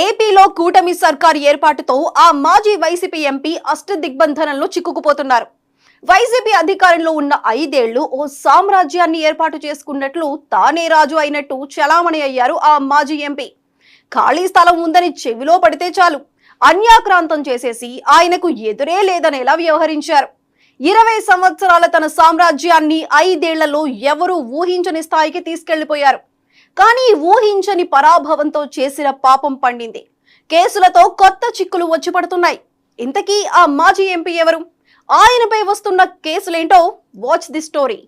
ఏపీలో కూటమి సర్కార్ ఏర్పాటుతో ఆ మాజీ వైసీపీ ఎంపీ అష్టదిగ్బంధనంలో చిక్కుకుపోతున్నారు. వైసీపీ అధికారంలో ఉన్న 5 ఏళ్లు ఓ సామ్రాజ్యాన్ని ఏర్పాటు చేసుకున్నట్లు తానే రాజు అయినట్టు చలామణి అయ్యారు ఆ మాజీ ఎంపీ. ఖాళీ స్థలం ఉందని చెవిలో పడితే చాలు అన్యాక్రాంతం చేసేసి ఆయనకు ఎదురే లేదనేలా వ్యవహరించారు. 20 సంవత్సరాల తన సామ్రాజ్యాన్ని 5 ఏళ్లలో ఎవరూ ఊహించని స్థాయికి తీసుకెళ్లిపోయారు. కానీ ఊహించని పరాభవంతో చేసిన పాపం పండింది. కేసులతో కొత్త చిక్కులు వచ్చి పడుతున్నాయి. ఇంతకీ ఆ మాజీ ఎంపీ ఎవరు? ఆయనపై వస్తున్న కేసులేంటో వాచ్ ది స్టోరీ.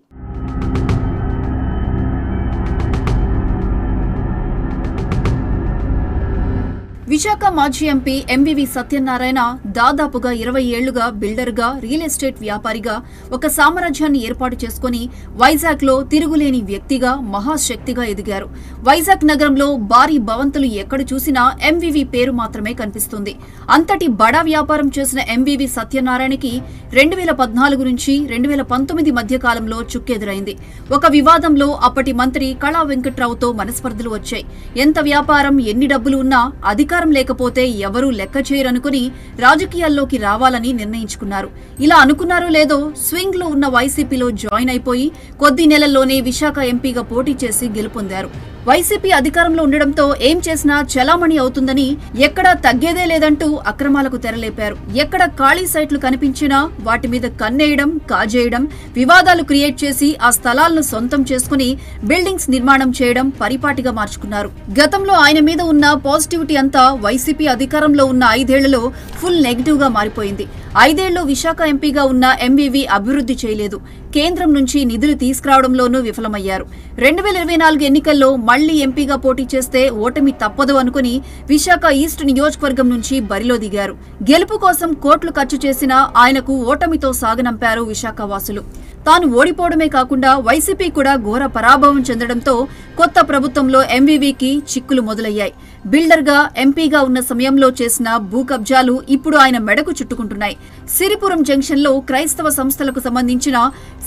విశాఖ మాజీ ఎంపీ ఎంవివి సత్యనారాయణ దాదాపుగా 20 ఏళ్లుగా బిల్డర్గా, రియల్ ఎస్టేట్ వ్యాపారిగా ఒక సామ్రాజ్యాన్ని ఏర్పాటు చేసుకుని వైజాగ్ లో తిరుగులేని వ్యక్తిగా, మహాశక్తిగా ఎదిగారు. వైజాగ్ నగరంలో భారీ భవంతులు ఎక్కడ చూసినా ఎంవివి పేరు మాత్రమే కనిపిస్తుంది. అంతటి బడా వ్యాపారం చేసిన ఎంవివి సత్యనారాయణకి 2014 నుంచి 2019 మధ్య కాలంలో చుక్కెదురైంది. ఒక వివాదంలో అప్పటి మంత్రి కళా వెంకట్రావుతో మనస్పర్ధలు వచ్చాయి. ఎంత వ్యాపారం, ఎన్ని డబ్బులు ఉన్నా అధికారం లేకపోతే ఎవరూ లెక్క చేయరనుకుని రాజకీయాల్లోకి రావాలని నిర్ణయించుకున్నారు. ఇలా అనుకున్నారో లేదో స్వింగ్ లో ఉన్న వైసీపీలో జాయిన్ అయిపోయి కొద్ది నెలల్లోనే విశాఖ ఎంపీగా పోటీ చేసి గెలుపొందారు. వైసీపీ అధికారంలో ఉండడంతో ఏం చేసినా చలామణి అవుతుందని, ఎక్కడా తగ్గేదే లేదంటూ అక్రమాలకు తెరలేపారు. ఎక్కడ ఖాళీ సైట్లు కనిపించినా వాటి మీద కన్నేయడం, కాజేయడం, వివాదాలు క్రియేట్ చేసి ఆ స్థలాలను సొంతం చేసుకుని బిల్డింగ్స్ నిర్మాణం చేయడం పరిపాటిగా మార్చుకున్నారు. గతంలో ఆయన మీద ఉన్న పాజిటివిటీ అంతా వైసీపీ అధికారంలో ఉన్న 5 ఏళ్లలో ఫుల్ నెగిటివ్ గా మారిపోయింది. 5 ఏళ్లు విశాఖ ఎంపీగా ఉన్న ఎంవివి అభివృద్ధి చేయలేదు. కేంద్రం నుంచి నిధులు తీసుకురావడంలోనూ విఫలమయ్యారు. 2024 ఎన్నికల్లో మళ్లీ ఎంపీగా పోటీ చేస్తే ఓటమి తప్పదు అనుకుని విశాఖ ఈస్ట్ నియోజకవర్గం నుంచి బరిలో దిగారు. గెలుపు కోసం కోట్లు ఖర్చు చేసినా ఆయనకు ఓటమితో సాగనంపారు విశాఖ వాసులు. తాను ఓడిపోవడమే కాకుండా వైసీపీ కూడా ఘోర పరాభవం చెందడంతో కొత్త ప్రభుత్వంలో ఎంవివికి చిక్కులు మొదలయ్యాయి. బిల్డర్గా, ఎంపీగా ఉన్న సమయంలో చేసిన భూ కబ్జాలు ఇప్పుడు ఆయన మెడకు చుట్టుకుంటున్నాయి. సిరిపురం జంక్షన్లో క్రైస్తవ సంస్థలకు సంబంధించిన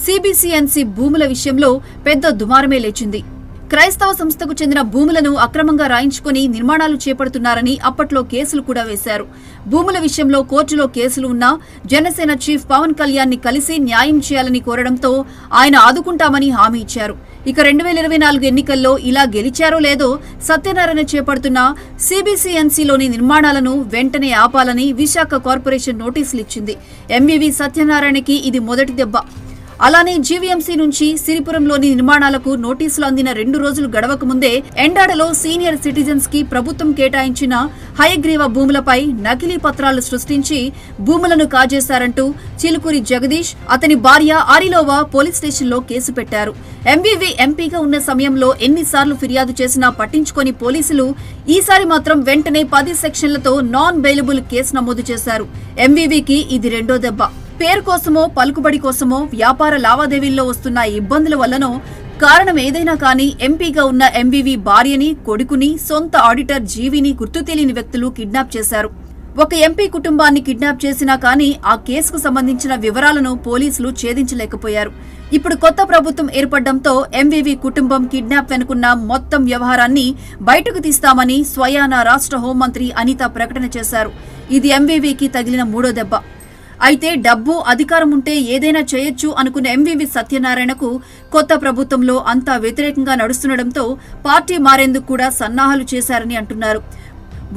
సిబిసిఎన్సి భూముల విషయంలో పెద్ద దుమారమే లేచింది. క్రైస్తవ సంస్థకు చెందిన భూములను అక్రమంగా రాయించుకుని నిర్మాణాలు చేపడుతున్నారని అప్పట్లో కేసులు కూడా వేశారు. భూముల విషయంలో కోర్టులో కేసులు ఉన్నా జనసేన చీఫ్ పవన్ కళ్యాణ్ ని కలిసి న్యాయం చేయాలని కోరడంతో ఆయన ఆదుకుంటామని హామీ ఇచ్చారు. ఇక 2024 ఎన్నికల్లో ఇలా గెలిచారో లేదో సత్యనారాయణ చేపడుతున్న సిబిసిఎన్సిలోని నిర్మాణాలను వెంటనే ఆపాలని విశాఖ కార్పొరేషన్ నోటీసులు ఇచ్చింది. ఎంవివి సత్యనారాయణకి ఇది మొదటి దెబ్బ. అలానే జీవీఎంసీ నుంచి సిరిపురంలోని నిర్మాణాలకు నోటీసులు అందిన 2 రోజులు గడవక ముందే ఎండాడలో సీనియర్ సిటిజన్స్ కి ప్రభుత్వం కేటాయించిన హయగ్రీవ భూములపై నకిలీ పత్రాలు సృష్టించి భూములను కాజేశారంటూ చిలుకూరి జగదీష్, అతని భార్య ఆరిలోవా పోలీస్ స్టేషన్లో కేసు పెట్టారు. ఎంవివి ఎంపీగా ఉన్న సమయంలో ఎన్నిసార్లు ఫిర్యాదు చేసినా పట్టించుకొని పోలీసులు ఈసారి మాత్రం వెంటనే 10 సెక్షన్లతో నాన్ బెయిలబుల్ కేసు నమోదు చేశారు. ఎంవివికి ఇది రెండో దెబ్బ. పేరు కోసమో, పలుకుబడి కోసమో, వ్యాపార లావాదేవీల్లో వస్తున్న ఇబ్బందుల వల్లనో, కారణం ఏదైనా కానీ ఎంపీగా ఉన్న ఎంవివి భార్యని, కొడుకుని, సొంత ఆడిటర్ జీవిని గుర్తు తెలియని వ్యక్తులు కిడ్నాప్ చేశారు. ఒక ఎంపీ కుటుంబాన్ని కిడ్నాప్ చేసినా కానీ ఆ కేసుకు సంబంధించిన వివరాలను పోలీసులు ఛేదించలేకపోయారు. ఇప్పుడు కొత్త ప్రభుత్వం ఏర్పడడంతో ఎంవివి కుటుంబం కిడ్నాప్ వెనుకున్న మొత్తం వ్యవహారాన్ని బయటకు తీస్తామని స్వయాన రాష్ట్ర హోంమంత్రి అనిత ప్రకటన చేశారు. ఇది ఎంవివికి తగిలిన మూడో దెబ్బ. అయితే డబ్బు, అధికారం ఉంటే ఏదైనా చేయొచ్చు అనుకున్న ఎంవివి సత్యనారాయణకు కొత్త ప్రభుత్వంలో అంతా వ్యతిరేకంగా నడుస్తుండటంతో పార్టీ మారేందుకు కూడా సన్నాహాలు చేశారని అంటున్నారు.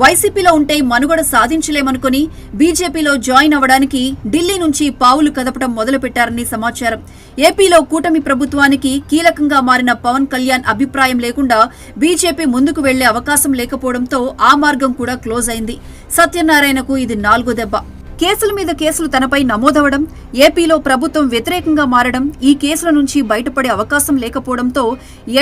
వైసీపీలో ఉంటే మనుగడ సాధించలేమనుకుని బీజేపీలో జాయిన్ అవ్వడానికి ఢిల్లీ నుంచి పావులు కదపడం మొదలుపెట్టారని సమాచారం. ఏపీలో కూటమి ప్రభుత్వానికి కీలకంగా మారిన పవన్ కళ్యాణ్ అభిప్రాయం లేకుండా బీజేపీ ముందుకు వెళ్లే అవకాశం లేకపోవడంతో ఆ మార్గం కూడా క్లోజ్ అయింది. సత్యనారాయణకు ఇది 4వ దెబ్బ. కేసుల మీద కేసులు తనపై నమోదవడం, ఏపీలో ప్రభుత్వం వ్యతిరేకంగా మారడం, ఈ కేసుల నుంచి బయటపడే అవకాశం లేకపోవడంతో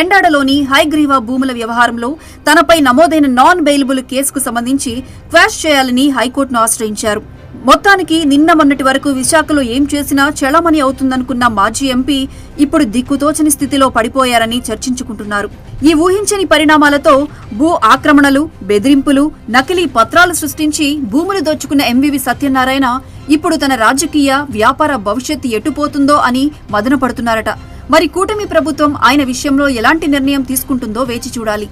ఎండాడలోని హైగ్రీవా భూముల వ్యవహారంలో తనపై నమోదైన నాన్ బెయిలబుల్ కేసుకు సంబంధించి క్వాష్ చేయాలని హైకోర్టును ఆశ్రయించారు. మొత్తానికి నిన్న మొన్నటి వరకు విశాఖలో ఏం చేసినా చలామణి అవుతుందనుకున్న మాజీ ఎంపీ ఇప్పుడు దిక్కుతోచని స్థితిలో పడిపోయారని చర్చించుకుంటున్నారు. ఈ ఊహించని పరిణామాలతో భూ ఆక్రమణలు, బెదిరింపులు, నకిలీ పత్రాలు సృష్టించి భూములు దోచుకున్న ఎంవివి సత్యనారాయణ ఇప్పుడు తన రాజకీయ, వ్యాపార భవిష్యత్తు ఎటుపోతుందో అని మదనపడుతున్నారట. మరి కూటమి ప్రభుత్వం ఆయన విషయంలో ఎలాంటి నిర్ణయం తీసుకుంటుందో వేచి చూడాలి.